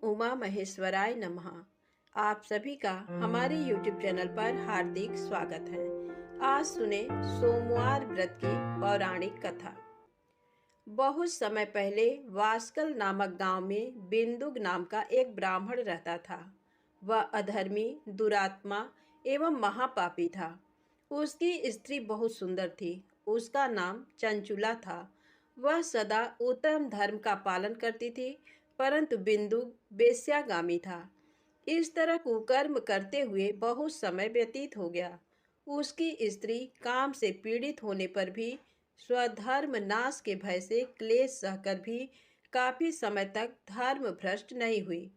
उमा महेश्वराय नमः। आप सभी का हमारे YouTube चैनल पर हार्दिक स्वागत है। आज सुने सोमवार व्रत की पौराणिक कथा। बहुत समय पहले वास्कल नामक गांव में बिंदुक नाम का एक ब्राह्मण रहता था। वह अधर्मी, दुरात्मा एवं महापापी था। उसकी स्त्री बहुत सुंदर थी। उसका नाम चंचुला था। वह सदा उत्तम धर्म का पालन करती थी, परंतु बिंदुक वेश्यागामी था। इस तरह कुकर्म करते हुए बहुत समय व्यतीत हो गया। उसकी स्त्री काम से पीड़ित होने पर भी स्वधर्म नाश के भय से क्लेश सहकर भी काफी समय तक धर्म भ्रष्ट नहीं हुई,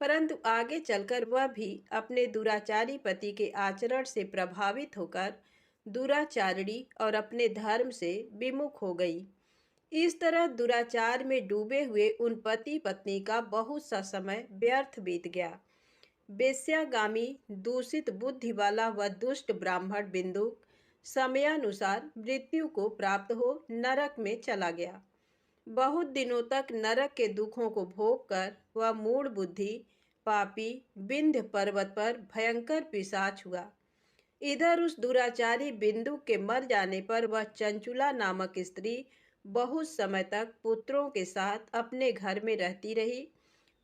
परंतु आगे चलकर वह भी अपने दुराचारी पति के आचरण से प्रभावित होकर दुराचारिणी और अपने धर्म से विमुख हो गई। इस तरह दुराचार में डूबे हुए उन पति पत्नी का बहुत सा समय व्यर्थ बीत गया। वेश्यागामी, दूषित बुद्धि वाला वह दुष्ट ब्राह्मण बिंदुक समयानुसार मृत्यु को प्राप्त हो नरक में चला गया। बहुत दिनों तक नरक के दुखों को भोग कर वह मूढ़ बुद्धि पापी विंध्य पर्वत पर भयंकर पिशाच हुआ। इधर उस दुराचारी बिंदु के मर जाने पर वह चंचुला नामक स्त्री बहुत समय तक पुत्रों के साथ अपने घर में रहती रही।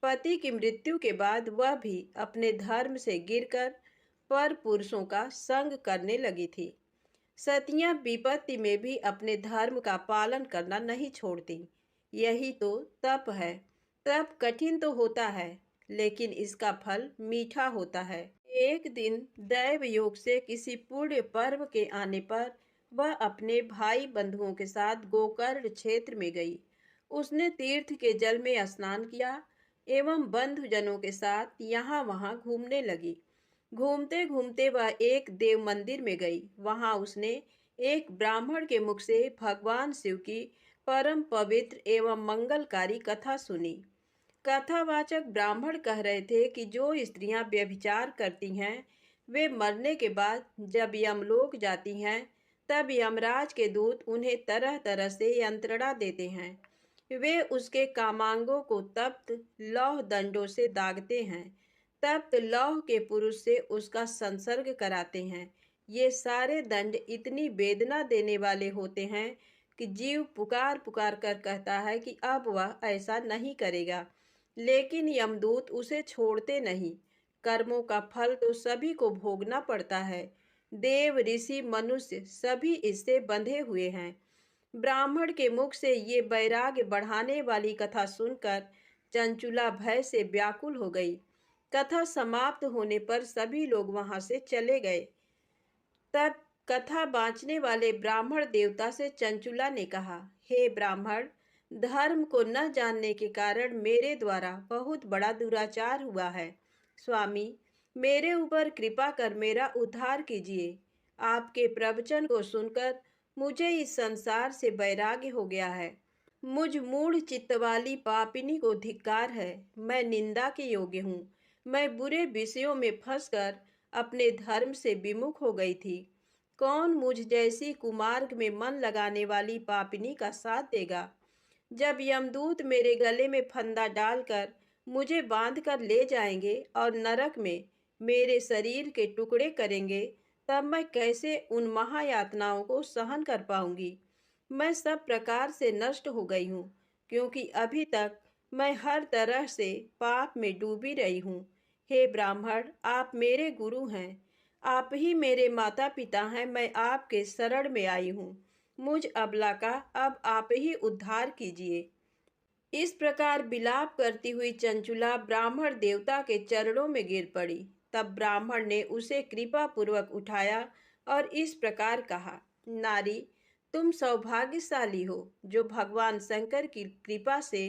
पति की मृत्यु के बाद वह भी अपने धर्म से गिरकर पर पुरुषों का संग करने लगी थी। सतियां विपत्ति में भी अपने धर्म का पालन करना नहीं छोड़ती। यही तो तप है। तप कठिन तो होता है, लेकिन इसका फल मीठा होता है। एक दिन दैव योग से किसी पुण्य पर्व के आने पर वह अपने भाई बंधुओं के साथ गोकर्ण क्षेत्र में गई। उसने तीर्थ के जल में स्नान किया एवं बंधुजनों के साथ यहाँ वहाँ घूमने लगी। घूमते घूमते वह एक देव मंदिर में गई। वहां उसने एक ब्राह्मण के मुख से भगवान शिव की परम पवित्र एवं मंगलकारी कथा सुनी। कथावाचक ब्राह्मण कह रहे थे कि जो स्त्रियां व्यभिचार करती हैं वे मरने के बाद जब यमलोक जाती हैं तब यमराज के दूत उन्हें तरह तरह से यंत्रणा देते हैं। वे उसके कामांगों को तप्त लौह दंडों से दागते हैं। तप्त लौह के पुरुष से उसका संसर्ग कराते हैं। ये सारे दंड इतनी वेदना देने वाले होते हैं कि जीव पुकार पुकार कर कहता है कि अब वह ऐसा नहीं करेगा, लेकिन यमदूत उसे छोड़ते नहीं। कर्मों का फल तो सभी को भोगना पड़ता है। देव, ऋषि, मनुष्य सभी इससे बंधे हुए हैं। ब्राह्मण के मुख से ये वैराग्य बढ़ाने वाली कथा सुनकर चंचुला भय से व्याकुल हो गई। कथा समाप्त होने पर सभी लोग वहां से चले गए। तब कथा बाँचने वाले ब्राह्मण देवता से चंचुला ने कहा, हे ब्राह्मण, धर्म को न जानने के कारण मेरे द्वारा बहुत बड़ा दुराचार हुआ है। स्वामी, मेरे ऊपर कृपा कर मेरा उद्धार कीजिए। आपके प्रवचन को सुनकर मुझे इस संसार से वैराग्य हो गया है। मुझ मूढ़ चित्त वाली पापिनी को धिक्कार है। मैं निंदा के योग्य हूँ। मैं बुरे विषयों में फंसकर अपने धर्म से विमुख हो गई थी। कौन मुझ जैसी कुमार्ग में मन लगाने वाली पापिनी का साथ देगा? जब यमदूत मेरे गले में फंदा डालकर मुझे बांध कर ले जाएंगे और नरक में मेरे शरीर के टुकड़े करेंगे, तब मैं कैसे उन महायातनाओं को सहन कर पाऊंगी? मैं सब प्रकार से नष्ट हो गई हूँ, क्योंकि अभी तक मैं हर तरह से पाप में डूबी रही हूँ। हे ब्राह्मण, आप मेरे गुरु हैं। आप ही मेरे माता पिता हैं। मैं आपके शरण में आई हूँ। मुझ अबला का अब आप ही उद्धार कीजिए। इस प्रकार विलाप करती हुई चंचुला ब्राह्मण देवता के चरणों में गिर पड़ी। तब ब्राह्मण ने उसे कृपा पूर्वक उठाया और इस प्रकार कहा, नारी, तुम सौभाग्यशाली हो जो भगवान शंकर की कृपा से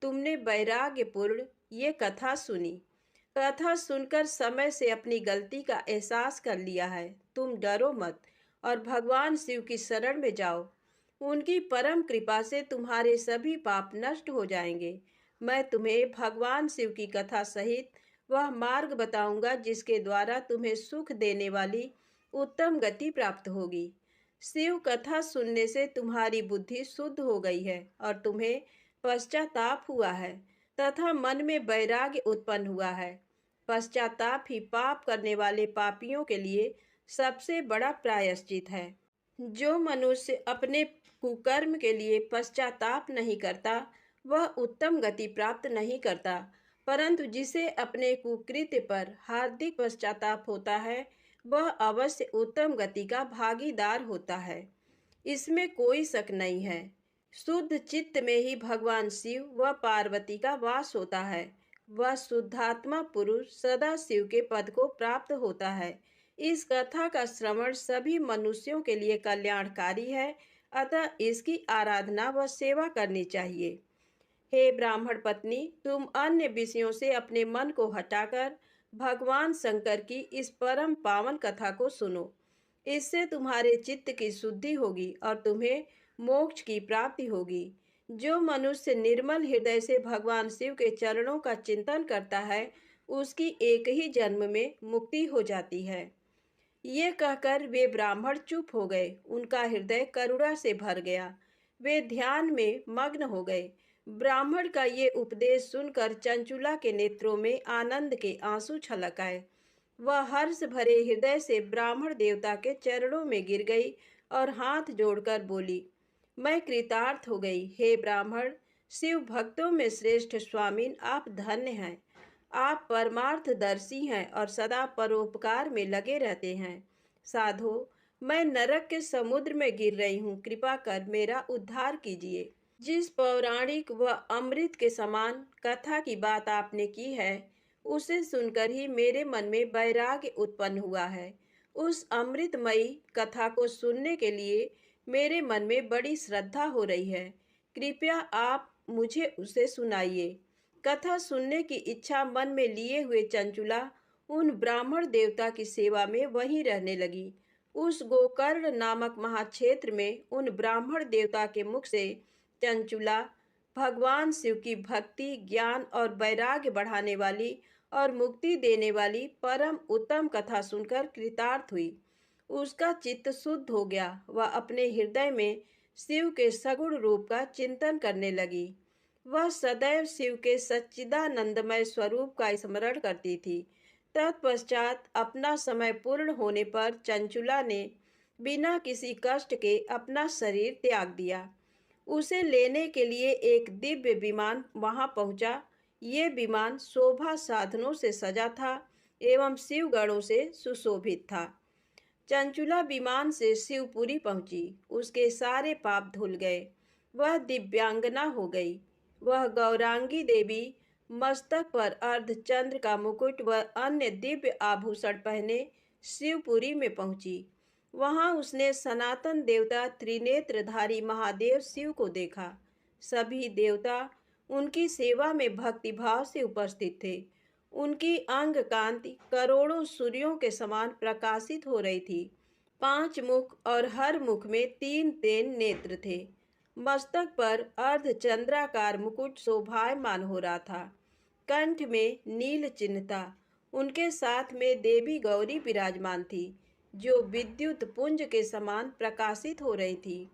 तुमने वैराग्यपूर्ण ये कथा सुनी। कथा सुनकर समय से अपनी गलती का एहसास कर लिया है। तुम डरो मत और भगवान शिव की शरण में जाओ। उनकी परम कृपा से तुम्हारे सभी पाप नष्ट हो जाएंगे। मैं तुम्हें भगवान शिव की कथा सहित वह मार्ग बताऊंगा जिसके द्वारा तुम्हें सुख देने वाली उत्तम गति प्राप्त होगी। शिव कथा सुनने से तुम्हारी बुद्धि शुद्ध हो गई है और तुम्हें पश्चाताप हुआ है। तथा मन में वैराग्य उत्पन्न हुआ है। पश्चाताप ही पाप करने वाले पापियों के लिए सबसे बड़ा प्रायश्चित है। जो मनुष्य अपने कुकर्म के लिए पश्चाताप नहीं करता, वह उत्तम गति प्राप्त नहीं करता, परंतु जिसे अपने कुकृत्य पर हार्दिक पश्चाताप होता है, वह अवश्य उत्तम गति का भागीदार होता है। इसमें कोई शक नहीं है। शुद्ध चित्त में ही भगवान शिव व पार्वती का वास होता है। वह शुद्धात्मा पुरुष सदा शिव के पद को प्राप्त होता है। इस कथा का श्रवण सभी मनुष्यों के लिए कल्याणकारी है, अतः इसकी आराधना व सेवा करनी चाहिए। हे ब्राह्मण पत्नी, तुम अन्य विषयों से अपने मन को हटाकर भगवान शंकर की इस परम पावन कथा को सुनो। इससे तुम्हारे चित्त की शुद्धि होगी और तुम्हें मोक्ष की प्राप्ति होगी। जो मनुष्य निर्मल हृदय से भगवान शिव के चरणों का चिंतन करता है, उसकी एक ही जन्म में मुक्ति हो जाती है। ये कहकर वे ब्राह्मण चुप हो गए। उनका हृदय करुणा से भर गया। वे ध्यान में मग्न हो गए। ब्राह्मण का ये उपदेश सुनकर चंचुला के नेत्रों में आनंद के आंसू छलक आए। वह हर्ष भरे हृदय से ब्राह्मण देवता के चरणों में गिर गई और हाथ जोड़कर बोली, मैं कृतार्थ हो गई। हे ब्राह्मण, शिव भक्तों में श्रेष्ठ स्वामीन, आप धन्य हैं। आप परमार्थदर्शी हैं और सदा परोपकार में लगे रहते हैं। साधो, मैं नरक के समुद्र में गिर रही हूँ, कृपा कर मेरा उद्धार कीजिए। जिस पौराणिक व अमृत के समान कथा की बात आपने की है, उसे सुनकर ही मेरे मन में वैराग्य उत्पन्न हुआ है। उस अमृतमयी कथा को सुनने के लिए मेरे मन में बड़ी श्रद्धा हो रही है। कृपया आप मुझे उसे सुनाइए। कथा सुनने की इच्छा मन में लिए हुए चंचुला उन ब्राह्मण देवता की सेवा में वहीं रहने लगी। उस गोकर्ण नामक महाक्षेत्र में उन ब्राह्मण देवता के मुख से चंचुला भगवान शिव की भक्ति, ज्ञान और वैराग्य बढ़ाने वाली और मुक्ति देने वाली परम उत्तम कथा सुनकर कृतार्थ हुई। उसका चित्त शुद्ध हो गया। वह अपने हृदय में शिव के सगुण रूप का चिंतन करने लगी। वह सदैव शिव के सच्चिदानंदमय स्वरूप का स्मरण करती थी। तत्पश्चात अपना समय पूर्ण होने पर चंचुला ने बिना किसी कष्ट के अपना शरीर त्याग दिया। उसे लेने के लिए एक दिव्य विमान वहां पहुंचा। ये विमान शोभा साधनों से सजा था एवं शिवगणों से सुशोभित था। चंचुला विमान से शिवपुरी पहुंची। उसके सारे पाप धुल गए। वह दिव्यांगना हो गई। वह गौरांगी देवी मस्तक पर अर्धचंद्र का मुकुट व अन्य दिव्य आभूषण पहने शिवपुरी में पहुंची। वहां उसने सनातन देवता त्रिनेत्रधारी महादेव शिव को देखा। सभी देवता उनकी सेवा में भक्तिभाव से उपस्थित थे। उनकी अंग कांति करोड़ों सूर्यों के समान प्रकाशित हो रही थी। 5 मुख और हर मुख में 3 नेत्र थे। मस्तक पर अर्धचंद्राकार मुकुट शोभायमान हो रहा था। कंठ में नील चिन्ह था। उनके साथ में देवी गौरी विराजमान थी, जो विद्युत पुंज के समान प्रकाशित हो रही थी।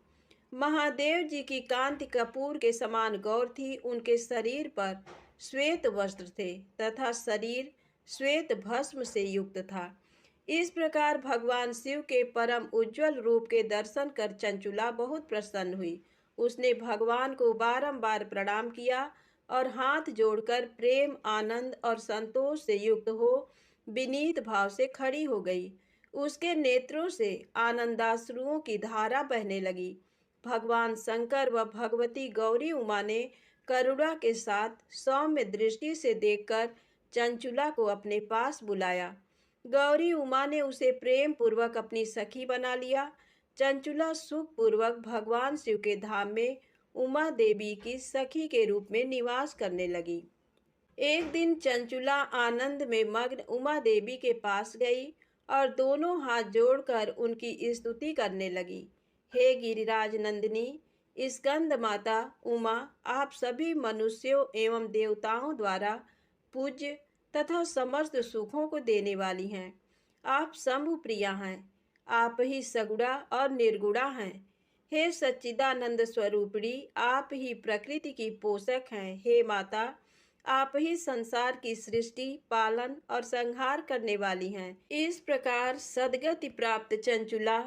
महादेव जी की कांति कपूर के समान गौर थी। उनके शरीर पर श्वेत वस्त्र थे तथा शरीर श्वेत भस्म से युक्त था। इस प्रकार भगवान शिव के परम उज्जवल रूप के दर्शन कर चंचुला बहुत प्रसन्न हुई। उसने भगवान को बारंबार प्रणाम किया और हाथ जोड़कर प्रेम, आनंद और संतोष से युक्त हो विनीत भाव से खड़ी हो गई। उसके नेत्रों से आनंदाश्रुओं की धारा बहने लगी। भगवान शंकर व भगवती गौरी उमा ने करुणा के साथ सौम्य दृष्टि से देखकर चंचुला को अपने पास बुलाया। गौरी उमा ने उसे प्रेम पूर्वक अपनी सखी बना लिया। चंचुला सुख पूर्वक भगवान शिव के धाम में उमा देवी की सखी के रूप में निवास करने लगी। एक दिन चंचुला आनंद में मग्न उमा देवी के पास गई और दोनों हाथ जोड़कर उनकी स्तुति करने लगी। हे गिरिराज नंदिनी, स्कंद माता उमा, आप सभी मनुष्यों एवं देवताओं द्वारा पूज्य तथा समस्त सुखों को देने वाली हैं। आप शंभु प्रिया हैं। आप ही सगुणा और निर्गुणा हैं। हे सच्चिदानंद स्वरूपिणी, आप ही प्रकृति की पोषक हैं। हे माता, आप ही संसार की सृष्टि, पालन और संहार करने वाली हैं। इस प्रकार सद्गति प्राप्त चंचुला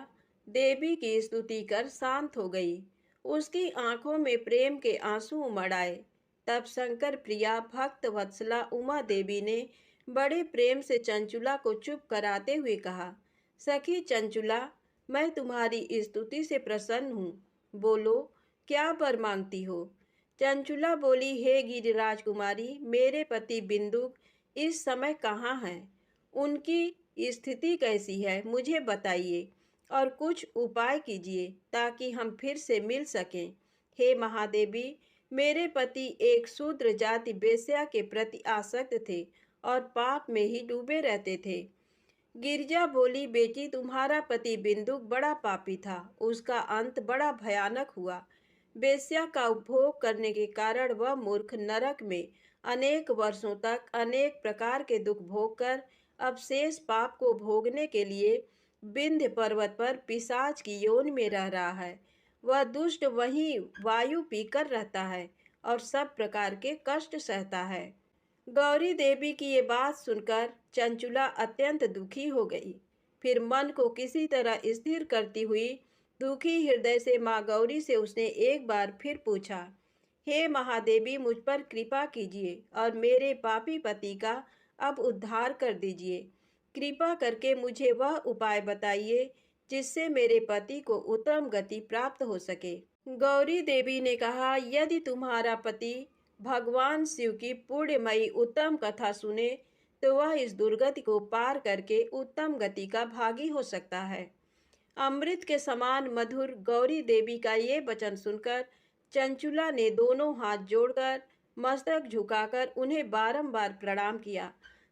देवी की स्तुति कर शांत हो गई। उसकी आंखों में प्रेम के आंसू उमड़ आए। तब शंकर प्रिया भक्त वत्सला उमा देवी ने बड़े प्रेम से चंचुला को चुप कराते हुए कहा, सखी चंचुला, मैं तुम्हारी स्तुति से प्रसन्न हूँ। बोलो, क्या वर मांगती हो? चंचुला बोली, हे गिरिराज कुमारी, मेरे पति बिंदु इस समय कहाँ हैं? उनकी स्थिति कैसी है, मुझे बताइए और कुछ उपाय कीजिए ताकि हम फिर से मिल सकें। हे महादेवी, मेरे पति एक शूद्र जाति वेश्या के प्रति आसक्त थे और पाप में ही डूबे रहते थे। गिरिजा बोली, बेटी, तुम्हारा पति बिंदुक बड़ा पापी था, उसका अंत बड़ा भयानक हुआ। वेश्या का उपभोग करने के कारण वह मूर्ख नरक में अनेक वर्षों तक अनेक प्रकार के दुख भोगकर अब शेष पाप को भोगने के लिए विंध्य पर्वत पर पिशाच की योनि में रह रहा है। वह दुष्ट वहीं वायु पीकर रहता है और सब प्रकार के कष्ट सहता है। गौरी देवी की ये बात सुनकर चंचुला अत्यंत दुखी हो गई। फिर मन को किसी तरह स्थिर करती हुई दुखी हृदय से माँ गौरी से उसने एक बार फिर पूछा, हे महादेवी, मुझ पर कृपा कीजिए और मेरे पापी पति का अब उद्धार कर दीजिए। कृपा करके मुझे वह उपाय बताइए जिससे मेरे पति को उत्तम गति प्राप्त हो सके। गौरी देवी ने कहा, यदि तुम्हारा पति भगवान शिव की पुण्यमयी उत्तम कथा सुने तो वह इस दुर्गति को पार करके उत्तम गति का भागी हो सकता है। अमृत के समान मधुर गौरी देवी का ये वचन सुनकर चंचुला ने दोनों हाथ जोड़कर मस्तक झुकाकर उन्हें बारंबार प्रणाम किया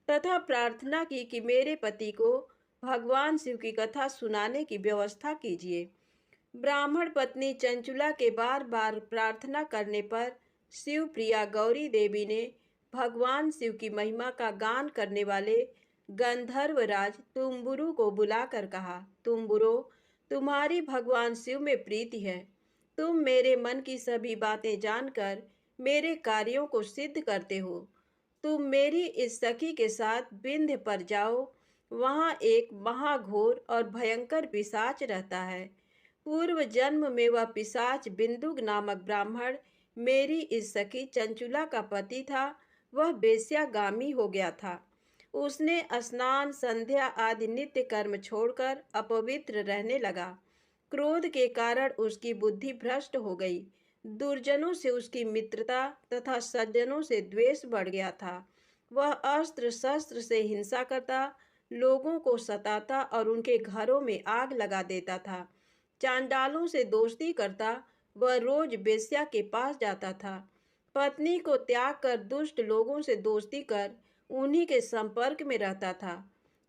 तथा प्रार्थना की कि मेरे पति को भगवान शिव की कथा सुनाने की व्यवस्था कीजिए। ब्राह्मण पत्नी चंचुला के बार बार प्रार्थना करने पर शिव प्रिया गौरी देवी ने भगवान शिव की महिमा का गान करने वाले गंधर्वराज तुम्बुरु को बुलाकर कहा, तुम्बुरो, तुम्हारी भगवान शिव में प्रीति है। तुम मेरे मन की सभी बातें जानकर मेरे कार्यों को सिद्ध करते हो। तुम मेरी इस सखी के साथ विंध्य पर जाओ। वहाँ एक महाघोर और भयंकर पिशाच रहता है। पूर्व जन्म में वह पिशाच बिंदुक नामक ब्राह्मण मेरी इस सखी चंचुला का पति था। वह वेश्यागामी हो गया था। उसने स्नान, संध्या आदि नित्य कर्म छोड़कर अपवित्र रहने लगा। क्रोध के कारण उसकी बुद्धि भ्रष्ट हो गई। दुर्जनों से उसकी मित्रता तथा सज्जनों से द्वेष बढ़ गया था। वह अस्त्र शस्त्र से हिंसा करता, लोगों को सताता और उनके घरों में आग लगा देता था। चांडालों से दोस्ती करता, वह रोज वेश्या के पास जाता था। पत्नी को त्याग कर दुष्ट लोगों से दोस्ती कर उन्हीं के संपर्क में रहता था।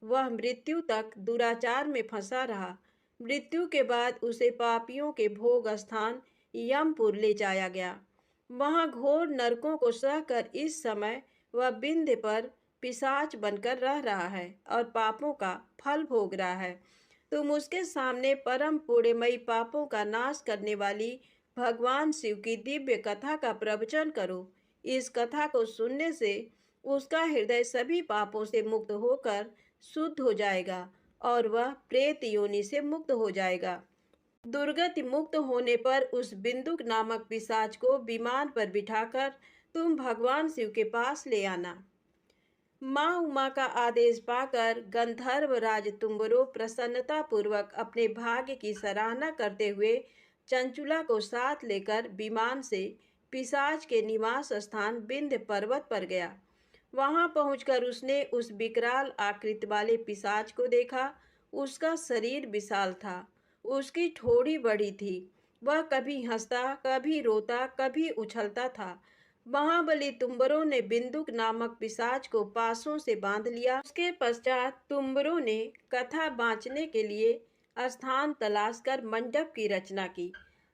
वह मृत्यु तक दुराचार में फंसा रहा। मृत्यु के बाद उसे पापियों के भोग स्थान यमपुर ले जाया गया। वहाँ घोर नरकों को सहकर इस समय वह विंध्य पर पिशाच बनकर रह रहा है और पापों का फल भोग रहा है। तुम उसके सामने परम पुण्यमयी पापों का नाश करने वाली भगवान शिव की दिव्य कथा का प्रवचन करो। इस कथा को सुनने से उसका हृदय सभी पापों से मुक्त होकर शुद्ध हो जाएगा और वह प्रेत योनि से मुक्त हो जाएगा। दुर्गति मुक्त होने पर उस बिंदुक नामक पिशाच को विमान पर बिठाकर तुम भगवान शिव के पास ले आना। माँ उमा का आदेश पाकर गंधर्वराज तुम्बरो प्रसन्नता पूर्वक अपने भाग्य की सराहना करते हुए चंचुला को साथ लेकर विमान से पिशाच के निवास स्थान विंध्य पर्वत पर गया। वहां पहुंचकर उसने उस विकराल आकृति वाले पिशाच को देखा। उसका शरीर विशाल था, उसकी ठोड़ी बड़ी थी। वह कभी हंसता, कभी रोता, कभी उछलता था। महाबली तुम्बरों ने बिंदुक नामक पिशाच को पासों से बांध लिया। उसके पश्चात तुम्बरों ने कथा बाँचने के लिए स्थान तलाश कर मंडप की रचना की।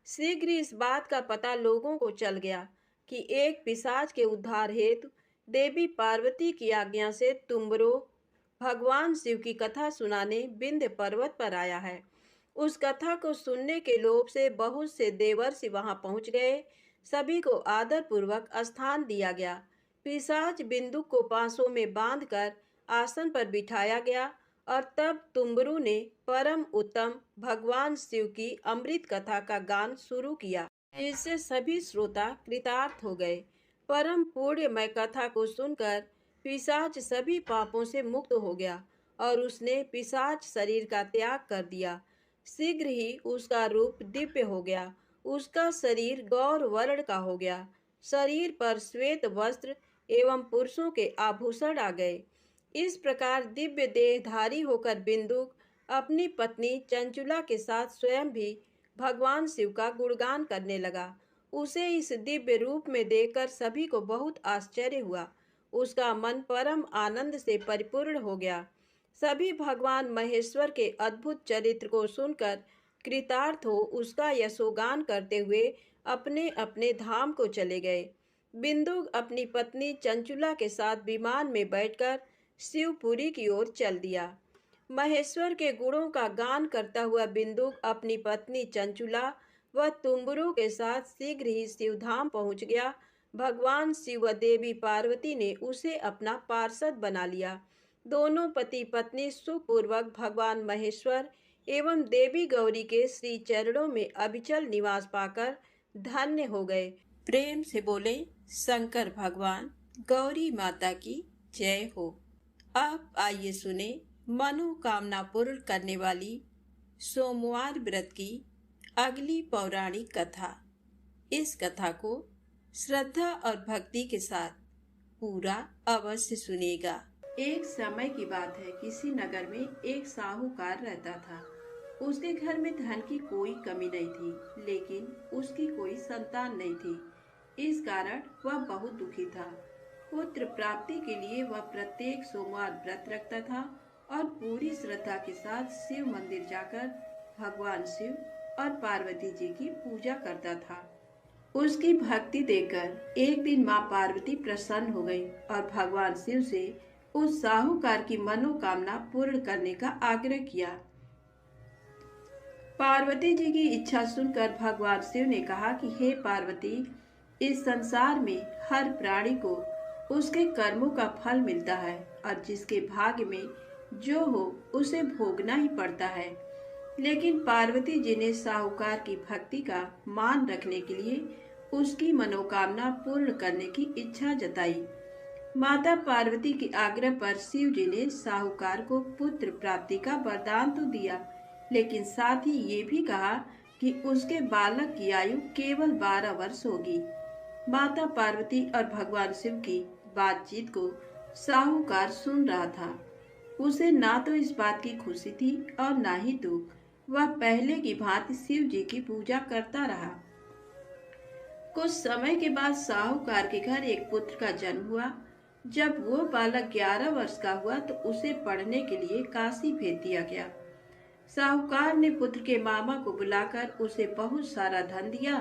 शीघ्र इस बात का पता लोगों को चल गया कि एक पिशाच के उद्धार हेतु देवी पार्वती की आज्ञा से तुम्बरो भगवान शिव की कथा सुनाने विंध्य पर्वत पर आया है। उस कथा को सुनने के लोभ से बहुत से देवर्षि वहां पहुंच गए। सभी को आदर पूर्वक स्थान दिया गया। पिशाच बिंदु को पांसों में बांधकर आसन पर बिठाया गया और तब तुम्बरू ने परम उत्तम भगवान शिव की अमृत कथा का गान शुरू किया, जिससे सभी श्रोता कृतार्थ हो गए। परम पुण्यमय कथा को सुनकर पिशाच सभी पापों से मुक्त हो गया और उसने पिशाच शरीर का त्याग कर दिया। शीघ्र ही उसका रूप दिव्य हो गया, उसका शरीर गौर वर्ण का हो गया, शरीर पर श्वेत वस्त्र एवं पुरुषों के आभूषण आ गए। इस प्रकार दिव्य देहधारी होकर बिंदुक अपनी पत्नी चंचुला के साथ स्वयं भी भगवान शिव का गुणगान करने लगा। उसे इस दिव्य रूप में देखकर सभी को बहुत आश्चर्य हुआ। उसका मन परम आनंद से परिपूर्ण हो गया। सभी भगवान महेश्वर के अद्भुत चरित्र को सुनकर कृतार्थ हो उसका यशोगान करते हुए अपने अपने धाम को चले गए। बिंदु अपनी पत्नी चंचुला के साथ विमान में बैठकर शिवपुरी की ओर चल दिया। महेश्वर के गुणों का गान करता हुआ बिंदु अपनी पत्नी चंचुला व तुम्बरू के साथ शीघ्र ही शिवधाम पहुंच गया। भगवान शिव व देवी पार्वती ने उसे अपना पार्षद बना लिया। दोनों पति पत्नी सुखपूर्वक भगवान महेश्वर एवं देवी गौरी के श्री चरणों में अविचल निवास पाकर धन्य हो गए। प्रेम से बोले शंकर भगवान गौरी माता की जय हो। अब आइए सुने मनोकामना पूर्ण करने वाली सोमवार व्रत की अगली पौराणिक कथा। इस कथा को श्रद्धा और भक्ति के साथ पूरा अवश्य सुनेगा। एक समय की बात है, किसी नगर में एक साहूकार रहता था। उसके घर में धन की कोई कमी नहीं थी, लेकिन उसकी कोई संतान नहीं थी। इस कारण वह बहुत दुखी था। पुत्र प्राप्ति के लिए वह प्रत्येक सोमवार व्रत रखता था और पूरी श्रद्धा के साथ शिव मंदिर जाकर भगवान शिव और पार्वती जी की पूजा करता था। उसकी भक्ति देखकर एक दिन माँ पार्वती प्रसन्न हो गई और भगवान शिव से उस साहूकार की मनोकामना पूर्ण करने का आग्रह किया। पार्वती जी की इच्छा सुनकर भगवान शिव ने कहा कि हे पार्वती, इस संसार में हर प्राणी को उसके कर्मों का फल मिलता है और जिसके भाग्य में जो हो उसे भोगना ही पड़ता है। लेकिन पार्वती जी ने साहूकार की भक्ति का मान रखने के लिए उसकी मनोकामना पूर्ण करने की इच्छा जताई। माता पार्वती के आग्रह पर शिव जी ने साहूकार को पुत्र प्राप्ति का वरदान तो दिया, लेकिन साथ ही ये भी कहा कि उसके बालक की आयु केवल 12 वर्ष होगी। माता पार्वती और भगवान शिव की बातचीत को साहूकार सुन रहा था। उसे ना तो इस बात की खुशी थी और ना ही दुख। वह पहले की भांति शिव जी की पूजा करता रहा। कुछ समय के बाद साहूकार के घर एक पुत्र का जन्म हुआ। जब वो बालक 11 वर्ष का हुआ तो उसे पढ़ने के लिए काशी भेज दिया गया। साहूकार ने पुत्र के मामा को बुलाकर उसे बहुत सारा धन दिया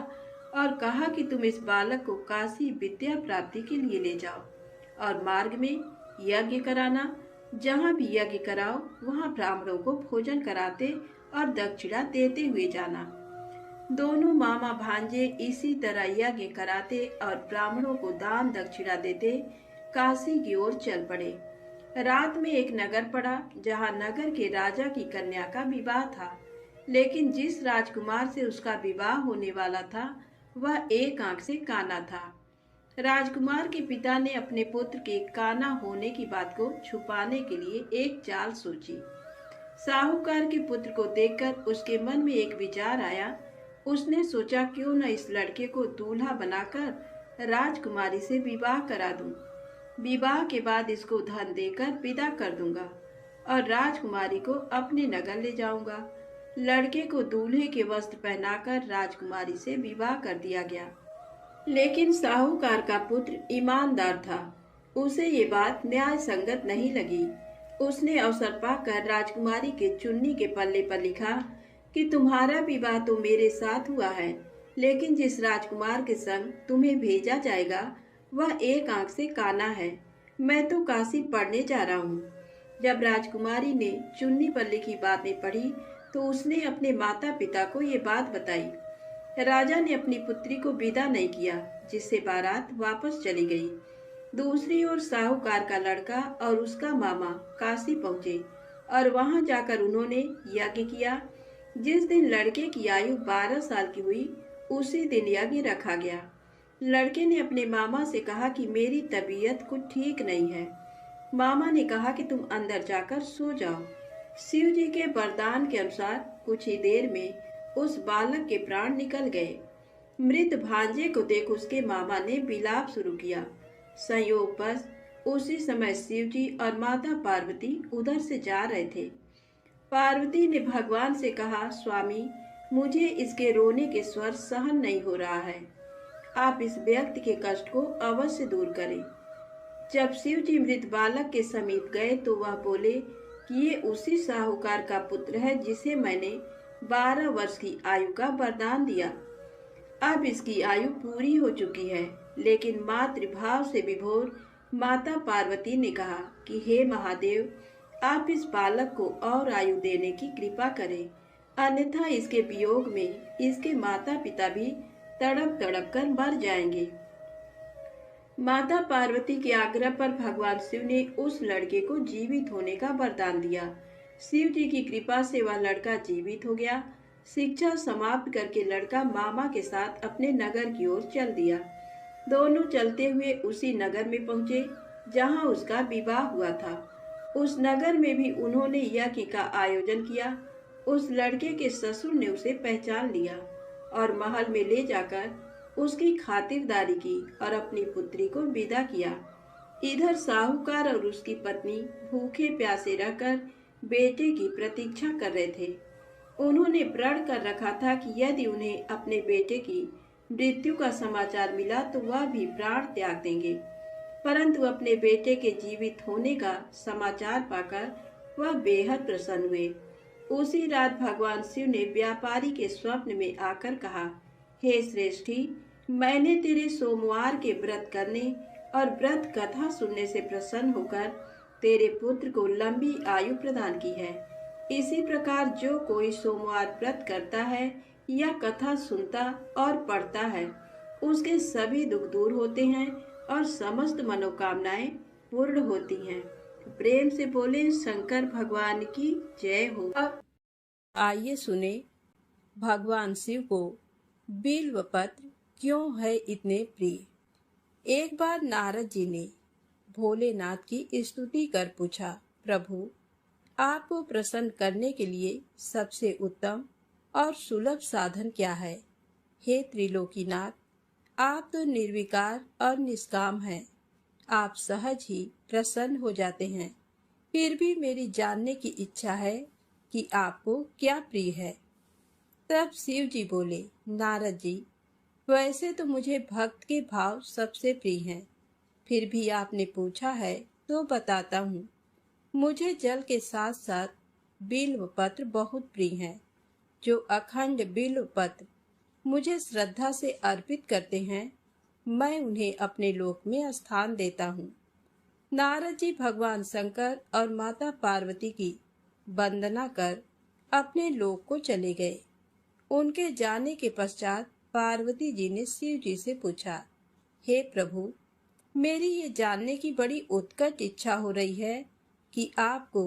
और कहा कि तुम इस बालक को काशी विद्या प्राप्ति के लिए ले जाओ और मार्ग में यज्ञ कराना। जहाँ भी यज्ञ कराओ वहाँ ब्राह्मणों को भोजन कराते और दक्षिणा देते हुए जाना। दोनों मामा भांजे इसी तरह यज्ञ कराते और ब्राह्मणों को दान दक्षिणा देते काशी की ओर चल पड़े। रात में एक नगर पड़ा जहाँ नगर के राजा की कन्या का विवाह था, लेकिन जिस राजकुमार से उसका विवाह होने वाला था वह एक आंख से काना था। राजकुमार के पिता ने अपने पुत्र के काना होने की बात को छुपाने के लिए एक चाल सोची। साहूकार के पुत्र को देखकर उसके मन में एक विचार आया। उसने सोचा क्यों न इस लड़के को दूल्हा बनाकर राजकुमारी से विवाह करा दूं। विवाह के बाद इसको धन देकर विदा कर दूंगा और राजकुमारी को अपने नगर ले जाऊंगा। लड़के को दूल्हे के वस्त्र पहनाकर राजकुमारी से विवाह कर दिया गया। लेकिन साहूकार का पुत्र ईमानदार था। उसे ये बात न्याय संगत नहीं लगी। उसने अवसर पाकर राजकुमारी के चुन्नी के पल्ले पर लिखा कि तुम्हारा विवाह तो मेरे साथ हुआ है, लेकिन जिस राजकुमार के संग तुम्हें भेजा जाएगा वह एक आंख से काना है। मैं तो काशी पढ़ने जा रहा हूँ। जब राजकुमारी ने चुन्नी पर लिखी बातें पढ़ी तो उसने अपने माता पिता को ये बात बताई। राजा ने अपनी पुत्री को विदा नहीं किया, जिससे बारात वापस चली गई। दूसरी ओर साहूकार का लड़का और उसका मामा काशी पहुंचे और वहां जाकर उन्होंने यज्ञ किया। जिस दिन लड़के की आयु 12 साल की हुई, उसी दिन यज्ञ रखा गया। लड़के ने अपने मामा से कहा कि मेरी तबीयत कुछ ठीक नहीं है। मामा ने कहा कि तुम अंदर जाकर सो जाओ। शिव जी के वरदान के अनुसार कुछ ही देर में उस बालक के प्राण निकल गए। मृत भांजे को देख उसके मामा ने विलाप शुरू किया। संयोगवश उसी समय शिव जी और माता पार्वती उधर से जा रहे थे। पार्वती ने भगवान से कहा, स्वामी, मुझे इसके रोने के स्वर सहन नहीं हो रहा है। आप इस व्यक्ति के कष्ट को अवश्य दूर करें। जब शिव जी मृत बालक के समीप गए तो वह बोले कि ये उसी साहूकार का पुत्र है जिसे मैंने 12 वर्ष की आयु का वरदान दिया। अब इसकी आयु पूरी हो चुकी है। लेकिन मातृभाव से विभोर माता पार्वती ने कहा कि हे महादेव, आप इस बालक को और आयु देने की कृपा करें, अन्यथा इसके वियोग में इसके माता पिता भी तड़प तड़प कर मर जाएंगे। माता पार्वती के आग्रह पर भगवान शिव ने उस लड़के को जीवित होने का वरदान दिया। शिव जी की कृपा से वह लड़का जीवित हो गया। शिक्षा समाप्त करके लड़का मामा के साथ अपने नगर की ओर चल दिया। दोनों चलते हुए उसी नगर में पहुंचे जहां उसका विवाह हुआ था। उस नगर में भी उन्होंने यज्ञ का आयोजन किया। उस लड़के के ससुर ने उसे पहचान लिया और महल में ले जाकर उसकी खातिरदारी की और अपनी पुत्री को विदा किया। इधर साहूकार और उसकी पत्नी भूखे प्यासे रहकर बेटे की प्रतीक्षा कर रहे थे। उन्होंने प्रण कर रखा था कि यदि उन्हें अपने बेटे की मृत्यु का समाचार मिला तो वह भी प्राण त्याग देंगे। परंतु अपने बेटे के जीवित होने का समाचार पाकर वह बेहद प्रसन्न हुए। उसी रात भगवान शिव ने व्यापारी के स्वप्न में आकर कहा, हे श्रेष्ठी, मैंने तेरे सोमवार के व्रत करने और व्रत कथा सुनने से प्रसन्न होकर तेरे पुत्र को लंबी आयु प्रदान की है। इसी प्रकार जो कोई सोमवार व्रत करता है या कथा सुनता और पढ़ता है, उसके सभी दुख दूर होते हैं और समस्त मनोकामनाएं पूर्ण होती हैं। प्रेम से बोले शंकर भगवान की जय हो। अब आइए सुने भगवान शिव को बिल्व पत्र क्यों है इतने प्रिय। एक बार नारद जी ने भोलेनाथ की स्तुति कर पूछा, प्रभु, आपको प्रसन्न करने के लिए सबसे उत्तम और सुलभ साधन क्या है? हे त्रिलोकीनाथ, आप तो निर्विकार और निष्काम हैं। आप सहज ही प्रसन्न हो जाते हैं। फिर भी मेरी जानने की इच्छा है कि आपको क्या प्रिय है। तब शिव जी बोले, नारद जी, वैसे तो मुझे भक्त के भाव सबसे प्रिय हैं। फिर भी आपने पूछा है तो बताता हूँ। मुझे जल के साथ साथ बिल्व पत्र बहुत प्रिय हैं। जो अखंड बिल्व पत्र मुझे श्रद्धा से अर्पित करते हैं, मैं उन्हें अपने लोक में स्थान देता हूँ। नारद जी भगवान शंकर और माता पार्वती की वंदना कर अपने लोक को चले गए। उनके जाने के पश्चात पार्वती जी ने शिव जी से पूछा, हे प्रभु, मेरी ये जानने की बड़ी उत्कट इच्छा हो रही है कि आपको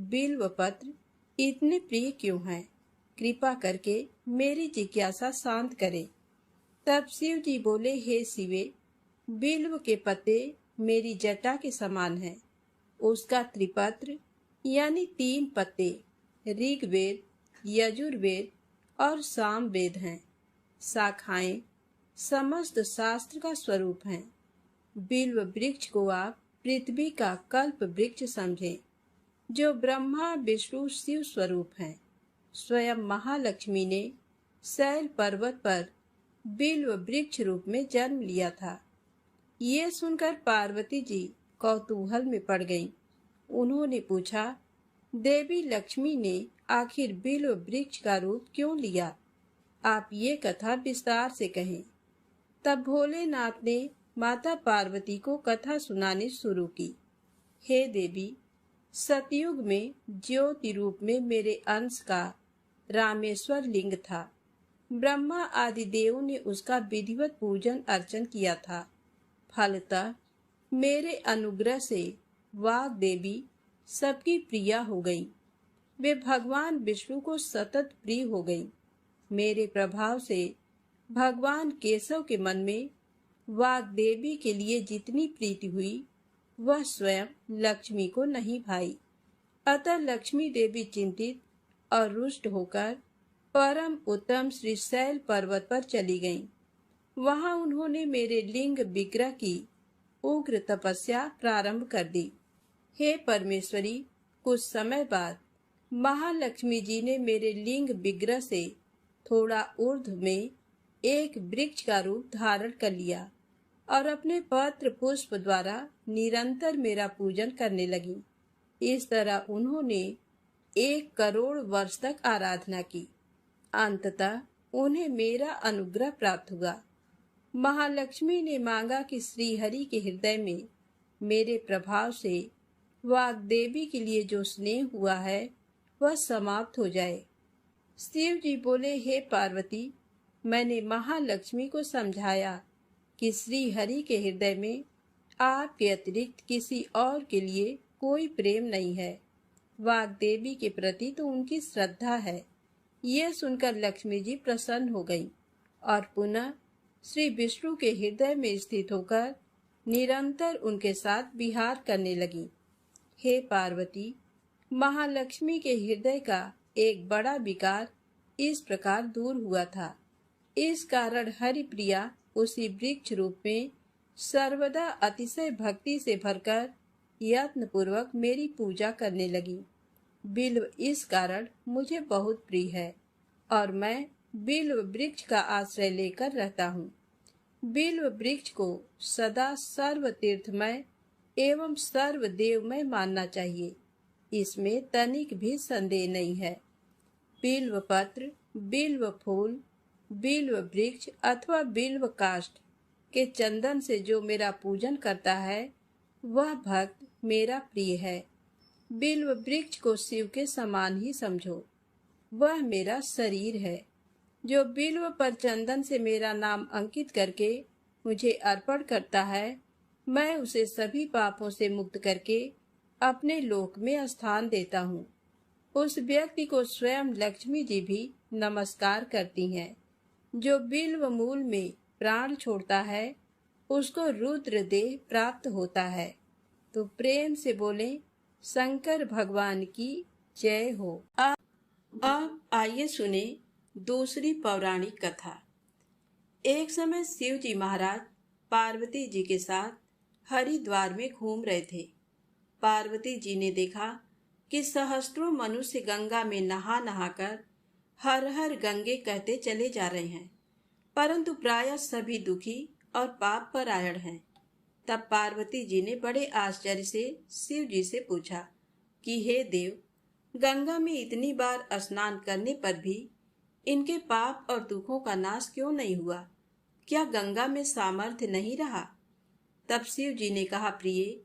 बिल्व पत्र इतने प्रिय क्यों हैं। कृपा करके मेरी जिज्ञासा शांत करें। तब शिव जी बोले, हे शिवे, बिल्व के पत्ते मेरी जटा के समान हैं। उसका त्रिपत्र यानी 3 पत्ते ऋग्वेद, यजुर्वेद और सामवेद हैं। शाखाएं समस्त शास्त्र का स्वरूप हैं। बिल्व वृक्ष को आप पृथ्वी का कल्प वृक्ष समझें, जो ब्रह्मा विष्णु शिव स्वरूप हैं। स्वयं महालक्ष्मी ने शैल पर्वत पर बिल्व वृक्ष रूप में जन्म लिया था। ये सुनकर पार्वती जी कौतूहल में पड़ गईं। उन्होंने पूछा, देवी लक्ष्मी ने आखिर बिल्व वृक्ष का रूप क्यों लिया? आप ये कथा विस्तार से कहें। तब भोलेनाथ ने माता पार्वती को कथा सुनानी शुरू की। हे देवी, सतयुग में ज्योति रूप में मेरे अंश का रामेश्वर लिंग था। ब्रह्मा आदि देवों ने उसका विधिवत पूजन अर्चन किया था। फलतः मेरे अनुग्रह से वाग देवी सबकी प्रिया हो गई। वे भगवान विष्णु को सतत प्रिय हो गई। मेरे प्रभाव से भगवान केशव के मन में वाग देवी के लिए जितनी प्रीति हुई वह स्वयं लक्ष्मी को नहीं भाई। अतः लक्ष्मी देवी चिंतित और रुष्ट होकर परम उत्तम श्रीशैल पर्वत पर चली गईं। वहां उन्होंने मेरे लिंग विग्रह की उग्र तपस्या प्रारंभ कर दी। हे परमेश्वरी, कुछ समय बाद महालक्ष्मी जी ने मेरे लिंग विग्रह से थोड़ा ऊर्ध्व में एक वृक्ष का रूप धारण कर लिया और अपने पत्र पुष्प द्वारा निरंतर मेरा पूजन करने लगी। इस तरह उन्होंने 1 करोड़ वर्ष तक आराधना की। अंततः उन्हें मेरा अनुग्रह प्राप्त हुआ। महालक्ष्मी ने मांगा कि श्रीहरि के हृदय में मेरे प्रभाव से वाग्देवी के लिए जो स्नेह हुआ है वह समाप्त हो जाए। शिव जी बोले, हे पार्वती, मैंने महालक्ष्मी को समझाया कि श्रीहरि के हृदय में आपके अतिरिक्त किसी और के लिए कोई प्रेम नहीं है। वाग्देवी के प्रति तो उनकी श्रद्धा है। यह सुनकर लक्ष्मी जी प्रसन्न हो गई और पुनः श्री विष्णु के हृदय में स्थित होकर निरंतर उनके साथ विहार करने लगी। हे पार्वती, महालक्ष्मी के हृदय का एक बड़ा विकार इस प्रकार दूर हुआ था। इस कारण हरिप्रिया उसी वृक्ष रूप में सर्वदा अतिशय भक्ति से भरकर यत्न पूर्वक मेरी पूजा करने लगी। बिल्व इस कारण मुझे बहुत प्रिय है और मैं बिल्व वृक्ष का आश्रय लेकर रहता हूँ। बिल्व वृक्ष को सदा सर्व तीर्थमय एवं सर्वदेवमय मानना चाहिए, इसमें तनिक भी संदेह नहीं है। बिल्व पत्र, बिल्व फूल, बिल्व वृक्ष अथवा बिल्व काष्ठ के चंदन से जो मेरा पूजन करता है वह भक्त मेरा प्रिय है। बिल्व वृक्ष को शिव के समान ही समझो। वह मेरा शरीर है। जो बिल्व पर चंदन से मेरा नाम अंकित करके मुझे अर्पण करता है, मैं उसे सभी पापों से मुक्त करके अपने लोक में स्थान देता हूँ। उस व्यक्ति को स्वयं लक्ष्मी जी भी नमस्कार करती हैं। जो बिल्व मूल में प्राण छोड़ता है उसको रुद्र देह प्राप्त होता है। तो प्रेम से बोले, शंकर भगवान की जय हो। अब आइए सुने दूसरी पौराणिक कथा। एक समय शिव जी महाराज पार्वती जी के साथ हरिद्वार में घूम रहे थे। पार्वती जी ने देखा कि सहस्त्रों मनुष्य गंगा में नहा नहाकर हर हर गंगे कहते चले जा रहे हैं, परंतु प्रायः सभी दुखी और पाप परायण हैं। तब पार्वती जी ने बड़े आश्चर्य से शिव जी से पूछा कि हे देव, गंगा में इतनी बार स्नान करने पर भी इनके पाप और दुखों का नाश क्यों नहीं हुआ? क्या गंगा में सामर्थ्य नहीं रहा? तब शिव जी ने कहा, प्रिय,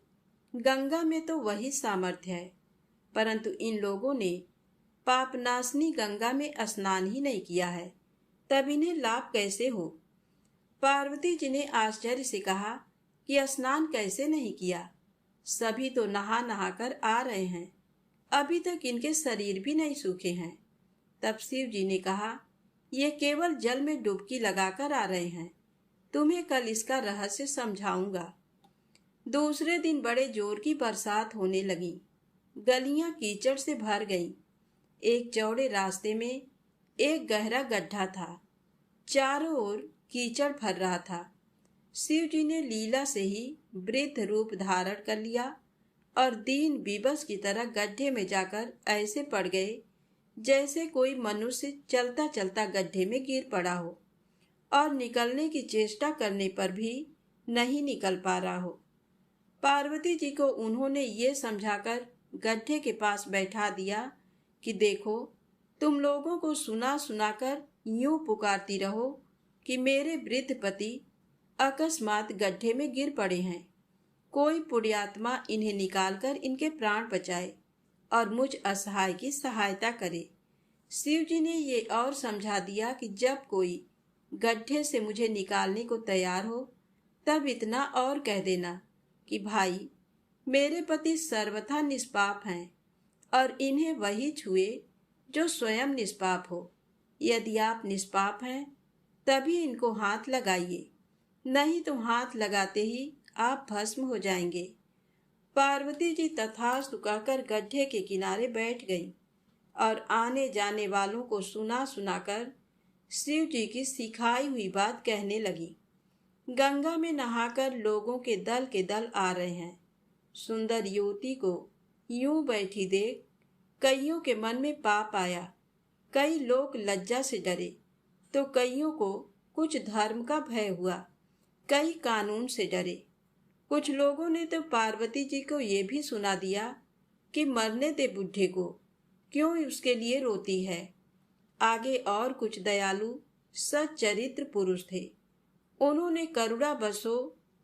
गंगा में तो वही सामर्थ्य है, परंतु इन लोगों ने पापनाशनी गंगा में स्नान ही नहीं किया है, तब इन्हें लाभ कैसे हो? पार्वती जी ने आश्चर्य से कहा कि स्नान कैसे नहीं किया? सभी तो नहा नहाकर आ रहे हैं, अभी तक इनके शरीर भी नहीं सूखे हैं। तब शिव जी ने कहा, ये केवल जल में डुबकी लगाकर आ रहे हैं, तुम्हें कल इसका रहस्य समझाऊंगा। दूसरे दिन बड़े जोर की बरसात होने लगी। गलियां कीचड़ से भर गईं। एक चौड़े रास्ते में एक गहरा गड्ढा था। चारों ओर कीचड़ भर रहा था। शिव जी ने लीला से ही वृद्ध रूप धारण कर लिया और दीन विवश की तरह गड्ढे में जाकर ऐसे पड़ गए जैसे कोई मनुष्य चलता चलता गड्ढे में गिर पड़ा हो और निकलने की चेष्टा करने पर भी नहीं निकल पा रहा हो। पार्वती जी को उन्होंने ये समझाकर गड्ढे के पास बैठा दिया कि देखो, तुम लोगों को सुना सुनाकर यूं पुकारती रहो कि मेरे वृद्ध पति अकस्मात गड्ढे में गिर पड़े हैं। कोई पुण्यात्मा इन्हें निकालकर इनके प्राण बचाए और मुझ असहाय की सहायता करे। शिव जी ने ये और समझा दिया कि जब कोई गड्ढे से मुझे निकालने को तैयार हो तब इतना और कह देना कि भाई, मेरे पति सर्वथा निष्पाप हैं और इन्हें वही छुए जो स्वयं निष्पाप हो। यदि आप निष्पाप हैं तभी इनको हाथ लगाइए, नहीं तो हाथ लगाते ही आप भस्म हो जाएंगे। पार्वती जी तथास्तु कहकर गड्ढे के किनारे बैठ गईं और आने जाने वालों को सुना सुनाकर शिव जी की सिखाई हुई बात कहने लगी। गंगा में नहाकर लोगों के दल आ रहे हैं। सुंदर युवती को यूं बैठी देख कईयों के मन में पाप आया। कई लोग लज्जा से डरे तो कईयों को कुछ धर्म का भय हुआ, कई कानून से डरे। कुछ लोगों ने तो पार्वती जी को ये भी सुना दिया कि मरने दे बुढ़े को, क्यों उसके लिए रोती है। आगे और कुछ दयालु सच्चरित्र पुरुष थे। उन्होंने करुणा बसो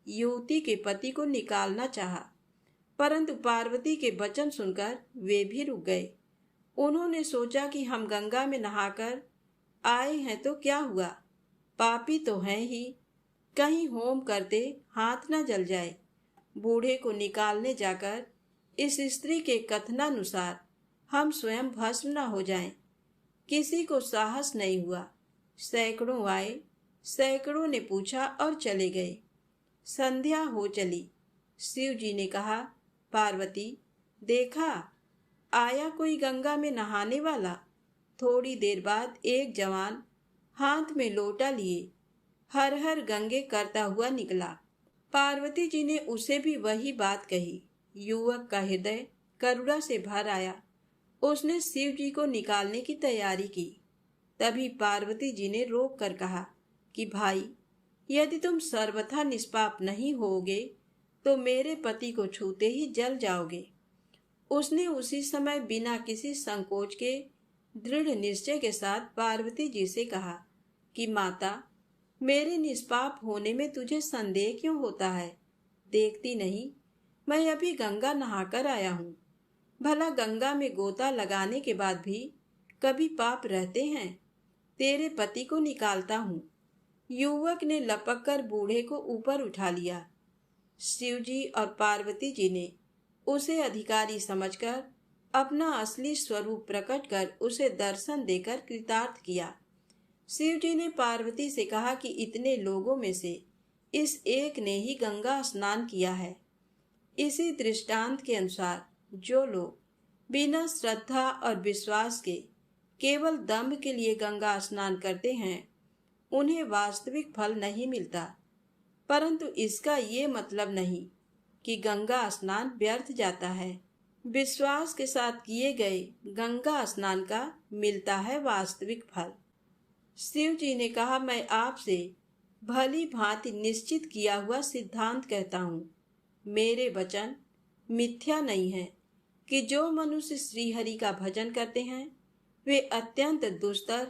युवती के पति को निकालना चाहा, परंतु पार्वती के वचन सुनकर वे भी रुक गए। उन्होंने सोचा कि हम गंगा में नहाकर आए हैं तो क्या हुआ, पापी तो हैं ही, कहीं होम करते हाथ न जल जाए। बूढ़े को निकालने जाकर इस स्त्री के कथनानुसार हम स्वयं भस्म न हो जाएं। किसी को साहस नहीं हुआ। सैकड़ों आए, सैकड़ों ने पूछा और चले गए। संध्या हो चली। शिव जी ने कहा, पार्वती, देखा आया कोई गंगा में नहाने वाला। थोड़ी देर बाद एक जवान हाथ में लोटा लिए हर हर गंगे करता हुआ निकला। पार्वती जी ने उसे भी वही बात कही। युवक का हृदय करुणा से भर आया। उसने शिव जी को निकालने की तैयारी की। तभी पार्वती जी ने रोक कर कहा कि भाई, यदि तुम सर्वथा निष्पाप नहीं होगे तो मेरे पति को छूते ही जल जाओगे। उसने उसी समय बिना किसी संकोच के दृढ़ निश्चय के साथ पार्वती जी से कहा कि माता, मेरे निष्पाप होने में तुझे संदेह क्यों होता है? देखती नहीं, मैं अभी गंगा नहाकर आया हूँ। भला गंगा में गोता लगाने के बाद भी कभी पाप रहते हैं? तेरे पति को निकालता हूँ। युवक ने लपक कर बूढ़े को ऊपर उठा लिया। शिव जी और पार्वती जी ने उसे अधिकारी समझकर अपना असली स्वरूप प्रकट कर उसे दर्शन देकर कृतार्थ किया। शिव जी ने पार्वती से कहा कि इतने लोगों में से इस एक ने ही गंगा स्नान किया है। इसी दृष्टांत के अनुसार जो लोग बिना श्रद्धा और विश्वास के केवल दम्भ के लिए गंगा स्नान करते हैं, उन्हें वास्तविक फल नहीं मिलता। परंतु इसका ये मतलब नहीं कि गंगा स्नान व्यर्थ जाता है। विश्वास के साथ किए गए गंगा स्नान का मिलता है वास्तविक फल। शिव जी ने कहा, मैं आपसे भली भांति निश्चित किया हुआ सिद्धांत कहता हूँ। मेरे वचन मिथ्या नहीं है कि जो मनुष्य श्रीहरि का भजन करते हैं वे अत्यंत दुस्तर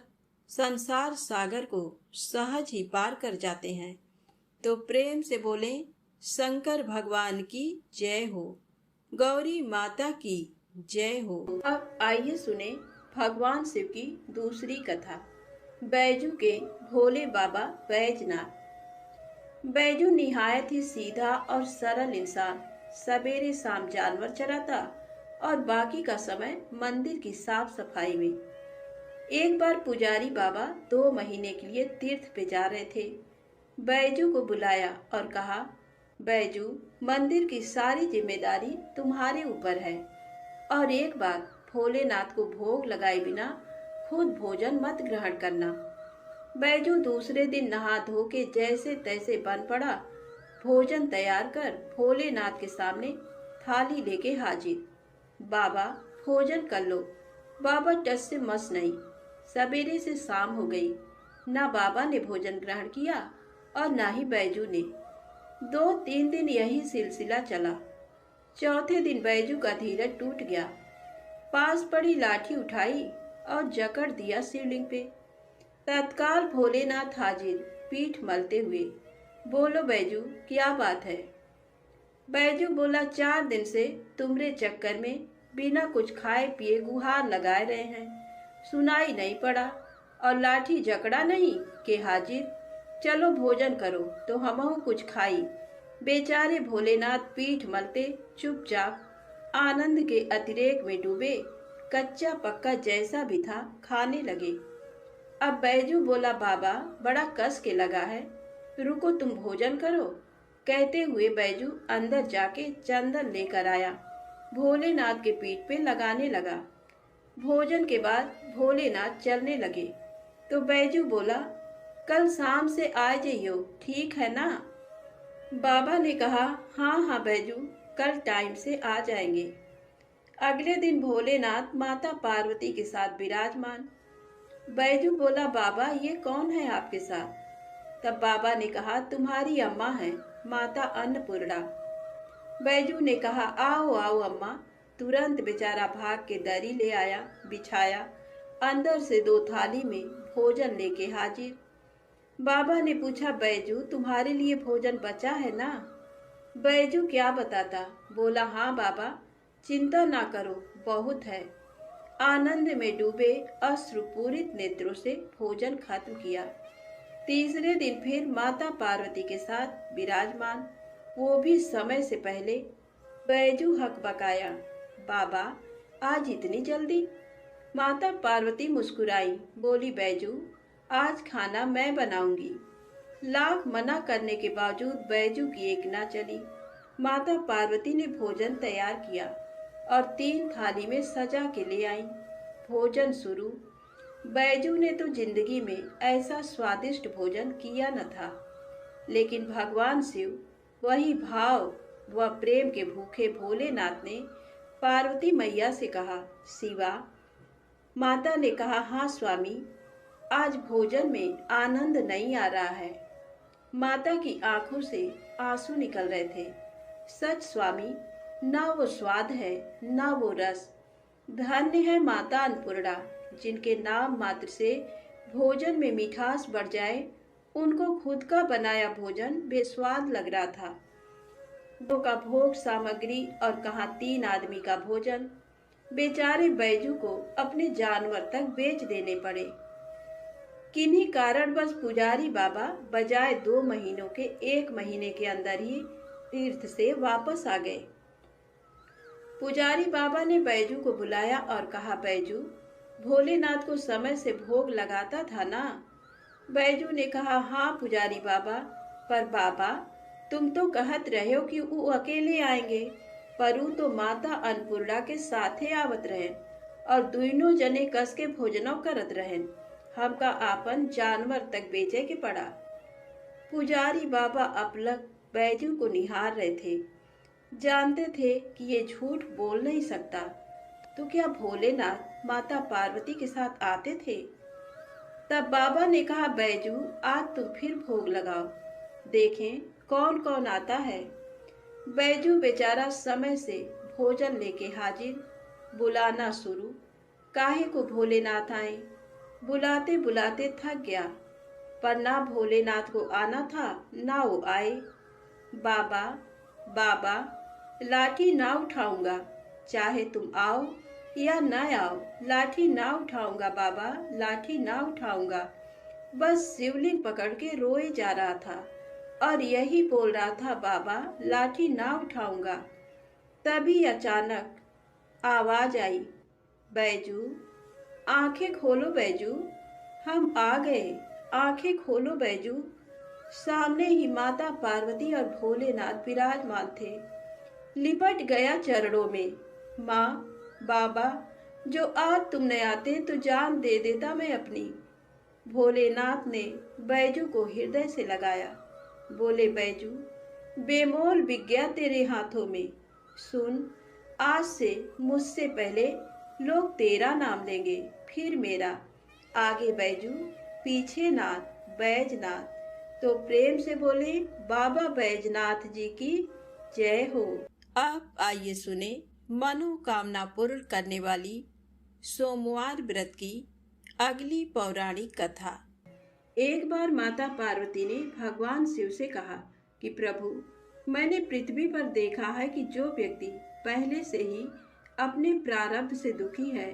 संसार सागर को सहज ही पार कर जाते हैं। तो प्रेम से बोले, शंकर भगवान की जय हो, गौरी माता की जय हो। अब आइए सुने भगवान शिव की दूसरी कथा, बैजू के भोले बाबा बैजनाथ। बैजू निहायत ही सीधा और सरल इंसान सवेरे शाम जानवर चराता और बाकी का समय मंदिर की साफ सफाई में। एक बार पुजारी बाबा 2 महीने के लिए तीर्थ पे जा रहे थे। बैजू को बुलाया और कहा, बैजू, मंदिर की सारी जिम्मेदारी तुम्हारे ऊपर है और एक बार भोलेनाथ को भोग लगाए बिना खुद भोजन मत ग्रहण करना। बैजू दूसरे दिन नहा धो के जैसे तैसे बन पड़ा। भोजन तैयार कर भोलेनाथ के सामने थाली लेके हाजिर। बाबा, भोजन कर लो। बाबा टस से मस नहीं। सवेरे से शाम हो गई, ना बाबा ने भोजन ग्रहण किया और ना ही बैजू ने। 2-3 दिन यही सिलसिला चला। चौथे दिन बैजू का धीरज टूट गया। पास पड़ी लाठी उठाई और जकड़ दिया शिवलिंग पे। तत्काल भोलेनाथ हाजिर, पीठ मलते हुए। बोलो बैजू, क्या बात है? बैजू बोला, 4 दिन से तुम्हारे चक्कर में बिना कुछ खाए पिए गुहार लगाए रहे हैं, सुनाई नहीं पड़ा और लाठी जकड़ा नहीं के हाजिर। चलो भोजन करो तो हमहु कुछ खाई। बेचारे भोलेनाथ पीठ मलते चुपचाप आनंद के अतिरेक में डूबे कच्चा पक्का जैसा भी था खाने लगे। अब बैजू बोला, बाबा बड़ा कस के लगा है, रुको तुम भोजन करो। कहते हुए बैजू अंदर जाके चंदन लेकर आया, भोलेनाथ के पीठ पे लगाने लगा। भोजन के बाद भोलेनाथ चलने लगे तो बैजू बोला, कल शाम से आ जाइयो, ठीक है ना? बाबा ने कहा, हाँ हाँ बैजू, कल टाइम से आ जाएंगे। अगले दिन भोलेनाथ माता पार्वती के साथ विराजमान। बैजू बोला, बाबा ये कौन है आपके साथ? तब बाबा ने कहा, तुम्हारी अम्मा है, माता अन्नपूर्णा। बैजू ने कहा, आओ आओ अम्मा। तुरंत बेचारा भाग के दरी ले आया, बिछाया, अंदर से 2 थाली में भोजन लेके हाजिर। बाबा ने पूछा, बैजू तुम्हारे लिए भोजन बचा है ना? बैजू क्या बताता, बोला, हाँ बाबा, चिंता ना करो, बहुत है। आनंद में डूबे अश्रुपूरित नेत्रों से भोजन खत्म किया। तीसरे दिन फिर माता पार्वती के साथ विराजमान, वो भी समय से पहले। बैजू हकबकाया, बाबा आज इतनी जल्दी? माता पार्वती मुस्कुराई, बोली, बैजू आज खाना मैं बनाऊंगी। लाख मना करने के बावजूद बैजू की एक ना चली। माता पार्वती ने भोजन तैयार किया और 3 थाली में सजा के ले आई। भोजन शुरू। बैजू ने तो जिंदगी में ऐसा स्वादिष्ट भोजन किया न था, लेकिन भगवान शिव, वही भाव व प्रेम के भूखे भोलेनाथ ने पार्वती मैया से कहा, शिवा। माता ने कहा, हाँ स्वामी, आज भोजन में आनंद नहीं आ रहा है। माता की आंखों से आंसू निकल रहे थे। सच स्वामी, ना वो स्वाद है ना वो रस। धन्य है माता अन्नपूर्णा, जिनके नाम मात्र से भोजन में मिठास बढ़ जाए। उनको खुद का बनाया भोजन बेस्वाद लग रहा था। 2 का भोग सामग्री और कहाँ 3 आदमी का भोजन। बेचारे बैजू को अपने जानवर तक बेच देने पड़े। किन्हीं कारणवश पुजारी बाबा बजाय 2 महीनों के 1 महीने के अंदर ही तीर्थ से वापस आ गए। पुजारी बाबा ने बैजू को बुलाया और कहा, बैजू भोलेनाथ को समय से भोग लगाता था ना? बैजू ने कहा, हाँ पुजारी बाबा, पर बाबा तुम तो कहत रहे हो कि वो अकेले आएंगे, पर ऊ तो माता अन्नपूर्णा के साथे आवत रहें और दोनों जने कस के भोजनों करत रहें। हमका आपन जानवर तक बेचे के पड़ा। पुजारी बाबा अपलक बैजू को निहार रहे थे। जानते थे कि ये झूठ बोल नहीं सकता, तो क्या भोलेनाथ माता पार्वती के साथ आते थे? तब बाबा ने कहा, बैजू आज तुम फिर भोग लगाओ, देखें कौन कौन आता है। बैजू बेचारा समय से भोजन लेके हाजिर। बुलाना शुरू। काहे को भोलेनाथ आए? बुलाते बुलाते थक गया, पर ना भोलेनाथ को आना था ना वो आए। बाबा बाबा, लाठी ना उठाऊंगा, चाहे तुम आओ या न आओ, लाठी ना उठाऊंगा बाबा, लाठी ना उठाऊंगा। बस शिवलिंग पकड़ के रोए जा रहा था और यही बोल रहा था, बाबा लाठी ना उठाऊंगा। तभी अचानक आवाज आई, बैजू आंखें खोलो बैजू, हम आ गए, आंखें खोलो बैजू। सामने ही माता पार्वती और भोलेनाथ विराजमान थे। लिपट गया चरणों में। माँ, बाबा, जो आज तुम न आते तो जान दे देता मैं अपनी। भोलेनाथ ने बैजू को हृदय से लगाया। बोले, बैजू बेमोल विज्ञा तेरे हाथों में। सुन, आज से मुझसे पहले लोग तेरा नाम लेंगे, फिर मेरा। आगे बैजू, पीछे नाथ, बैजनाथ। तो प्रेम से बोले, बाबा बैजनाथ जी की जय हो। अब आइए सुने मनोकामना पूर्ण करने वाली सोमवार व्रत की अगली पौराणिक कथा। एक बार माता पार्वती ने भगवान शिव से कहा कि प्रभु, मैंने पृथ्वी पर देखा है कि जो व्यक्ति पहले से ही अपने प्रारब्ध से दुखी है,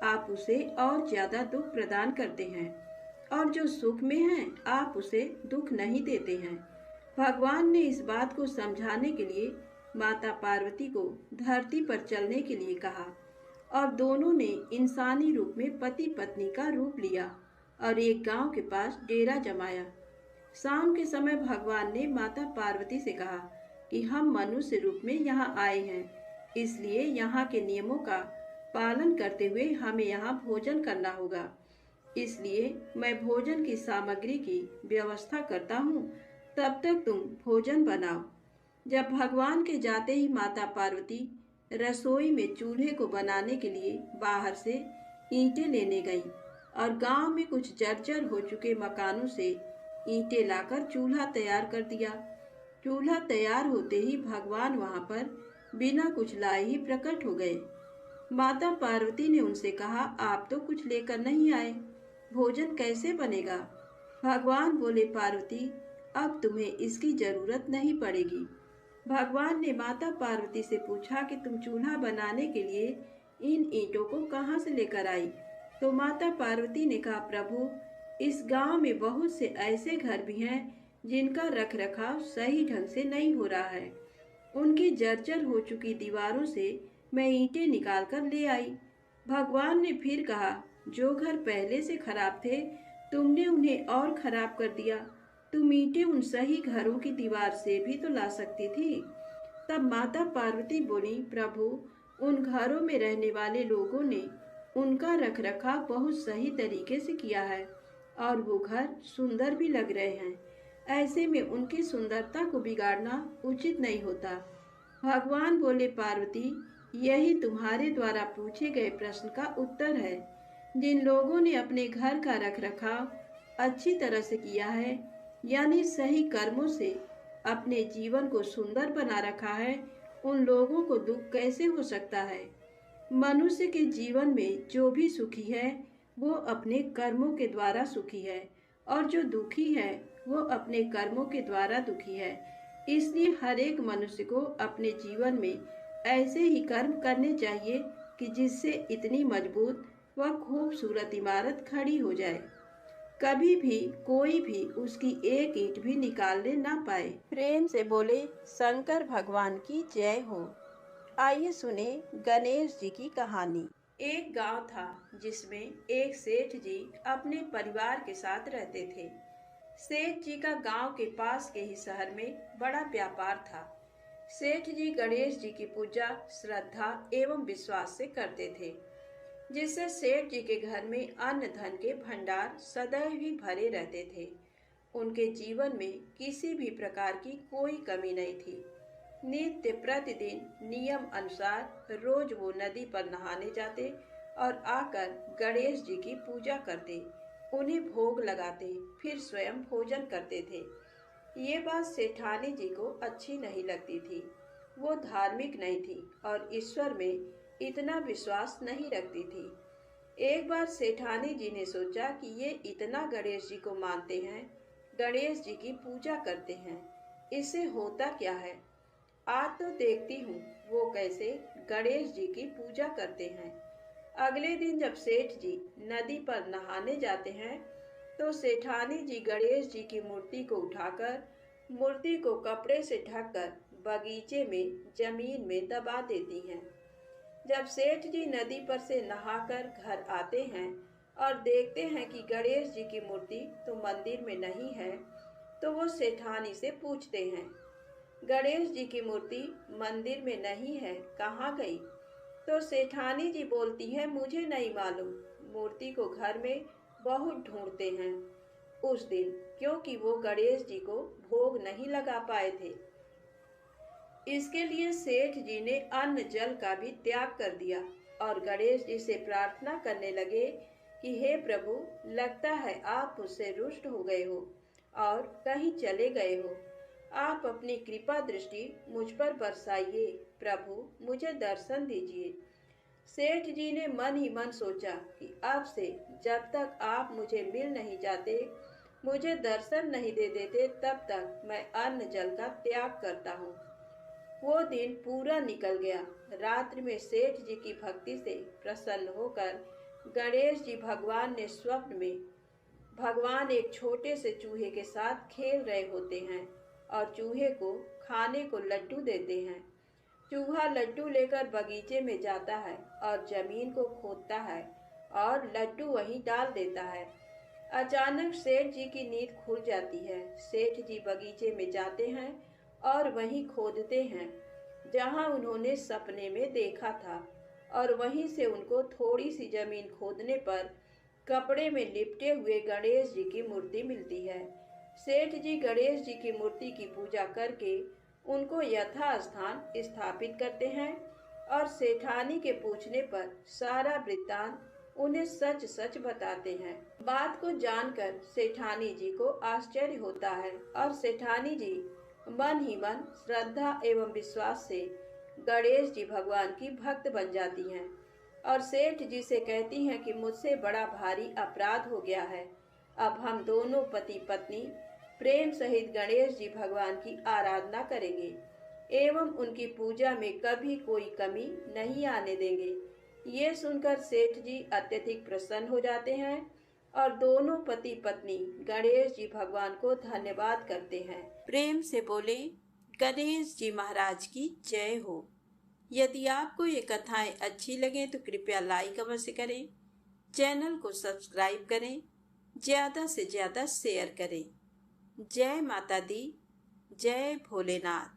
आप उसे और ज्यादा दुख प्रदान करते हैं, और जो सुख में है आप उसे दुख नहीं देते हैं। भगवान ने इस बात को समझाने के लिए माता पार्वती को धरती पर चलने के लिए कहा और दोनों ने इंसानी रूप में पति पत्नी का रूप लिया और एक गांव के पास डेरा जमाया। शाम के समय भगवान ने माता पार्वती से कहा कि हम मनुष्य रूप में यहाँ आए हैं, इसलिए यहाँ के नियमों का पालन करते हुए हमें यहाँ भोजन करना होगा। इसलिए मैं भोजन की सामग्री की व्यवस्था करता हूँ, तब तक तुम भोजन बनाओ। जब भगवान के जाते ही माता पार्वती रसोई में चूल्हे को बनाने के लिए बाहर से ईंटें लेने गईं और गांव में कुछ जर्जर हो चुके मकानों से ईंटें लाकर चूल्हा तैयार कर दिया। चूल्हा तैयार होते ही भगवान वहां पर बिना कुछ लाए ही प्रकट हो गए। माता पार्वती ने उनसे कहा, आप तो कुछ लेकर नहीं आए, भोजन कैसे बनेगा? भगवान बोले, पार्वती अब तुम्हें इसकी जरूरत नहीं पड़ेगी। भगवान ने माता पार्वती से पूछा कि तुम चूल्हा बनाने के लिए इन ईंटों को कहाँ से लेकर आई? तो माता पार्वती ने कहा, प्रभु इस गांव में बहुत से ऐसे घर भी हैं जिनका रखरखाव सही ढंग से नहीं हो रहा है। उनकी जर्जर हो चुकी दीवारों से मैं ईंटें निकाल कर ले आई। भगवान ने फिर कहा, जो घर पहले से खराब थे तुमने उन्हें और खराब कर दिया। तुम ईंटें उन सही घरों की दीवार से भी तो ला सकती थी। तब माता पार्वती बोली, प्रभु उन घरों में रहने वाले लोगों ने उनका रखरखाव बहुत सही तरीके से किया है और वो घर सुंदर भी लग रहे हैं। ऐसे में उनकी सुंदरता को बिगाड़ना उचित नहीं होता। भगवान बोले, पार्वती यही तुम्हारे द्वारा पूछे गए प्रश्न का उत्तर है। जिन लोगों ने अपने घर का रखरखाव अच्छी तरह से किया है, यानी सही कर्मों से अपने जीवन को सुंदर बना रखा है, उन लोगों को दुख कैसे हो सकता है? मनुष्य के जीवन में जो भी सुखी है वो अपने कर्मों के द्वारा सुखी है और जो दुखी है वो अपने कर्मों के द्वारा दुखी है। इसलिए हर एक मनुष्य को अपने जीवन में ऐसे ही कर्म करने चाहिए कि जिससे इतनी मजबूत व खूबसूरत इमारत खड़ी हो जाए, कभी भी कोई भी उसकी एक ईंट भी निकालने ना पाए। प्रेम से बोले शंकर भगवान की जय हो। आइए सुने गणेश जी की कहानी। एक गांव था जिसमें एक सेठ जी अपने परिवार के साथ रहते थे। सेठ जी का गांव के पास के ही शहर में बड़ा व्यापार था। सेठ जी गणेश जी की पूजा श्रद्धा एवं विश्वास से करते थे, जिससे सेठ जी के घर में अन्न धन के भंडार सदैव ही भरे रहते थे। उनके जीवन में किसी भी प्रकार की कोई कमी नहीं थी। नित्य प्रतिदिन नियम अनुसार रोज वो नदी पर नहाने जाते और आकर गणेश जी की पूजा करते, उन्हें भोग लगाते, फिर स्वयं भोजन करते थे। ये बात सेठानी जी को अच्छी नहीं लगती थी। वो धार्मिक नहीं थी और ईश्वर में इतना विश्वास नहीं रखती थी। एक बार सेठानी जी ने सोचा कि ये इतना गणेश जी को मानते हैं, गणेश जी की पूजा करते हैं, इससे होता क्या है, आज तो देखती हूँ वो कैसे गणेश जी की पूजा करते हैं। अगले दिन जब सेठ जी नदी पर नहाने जाते हैं तो सेठानी जी गणेश जी की मूर्ति को उठाकर मूर्ति को कपड़े से ढककर बगीचे में जमीन में दबा देती हैं। जब सेठ जी नदी पर से नहाकर घर आते हैं और देखते हैं कि गणेश जी की मूर्ति तो मंदिर में नहीं है, तो वो सेठानी से पूछते हैं, गणेश जी की मूर्ति मंदिर में नहीं है, कहाँ गई? तो सेठानी जी बोलती है, मुझे नहीं मालूम, मूर्ति को घर में बहुत ढूंढते हैं उस दिन, क्योंकि वो गणेश जी को भोग नहीं लगा पाए थे। इसके लिए सेठ जी ने अन्न जल का भी त्याग कर दिया और गणेश जी से प्रार्थना करने लगे कि हे प्रभु, लगता है आप मुझसे रुष्ट हो गए हो और कहीं चले गए हो। आप अपनी कृपा दृष्टि मुझ पर बरसाइए, प्रभु मुझे दर्शन दीजिए। सेठ जी ने मन ही मन सोचा कि अब से जब तक आप मुझे मिल नहीं जाते, मुझे दर्शन नहीं दे देते, तब तक मैं अन्न जल का त्याग करता हूँ। वो दिन पूरा निकल गया। रात्रि में सेठ जी की भक्ति से प्रसन्न होकर गणेश जी भगवान ने स्वप्न में भगवान एक छोटे से चूहे के साथ खेल रहे होते हैं। और चूहे को खाने को लड्डू देते हैं। चूहा लड्डू लेकर बगीचे में जाता है और जमीन को खोदता है और लड्डू वहीं डाल देता है। अचानक सेठ जी की नींद खुल जाती है। सेठ जी बगीचे में जाते हैं और वहीं खोदते हैं जहां उन्होंने सपने में देखा था, और वहीं से उनको थोड़ी सी जमीन खोदने पर कपड़े में लिपटे हुए गणेश जी की मूर्ति मिलती है। सेठ जी गणेश जी की मूर्ति की पूजा करके उनको यथास्थान स्थापित करते हैं और सेठानी के पूछने पर सारा वृत्तांत उन्हें सच सच बताते हैं। बात को जानकर सेठानी जी को आश्चर्य होता है और सेठानी जी मन ही मन श्रद्धा एवं विश्वास से गणेश जी भगवान की भक्त बन जाती हैं और सेठ जी से कहती हैं कि मुझसे बड़ा भारी अपराध हो गया है। अब हम दोनों पति पत्नी प्रेम सहित गणेश जी भगवान की आराधना करेंगे एवं उनकी पूजा में कभी कोई कमी नहीं आने देंगे। ये सुनकर सेठ जी अत्यधिक प्रसन्न हो जाते हैं और दोनों पति पत्नी गणेश जी भगवान को धन्यवाद करते हैं। प्रेम से बोले गणेश जी महाराज की जय हो। यदि आपको ये कथाएं अच्छी लगें तो कृपया लाइक अवश्य करें, चैनल को सब्सक्राइब करें, ज़्यादा से ज़्यादा शेयर करें। जय माता दी, जय भोलेनाथ।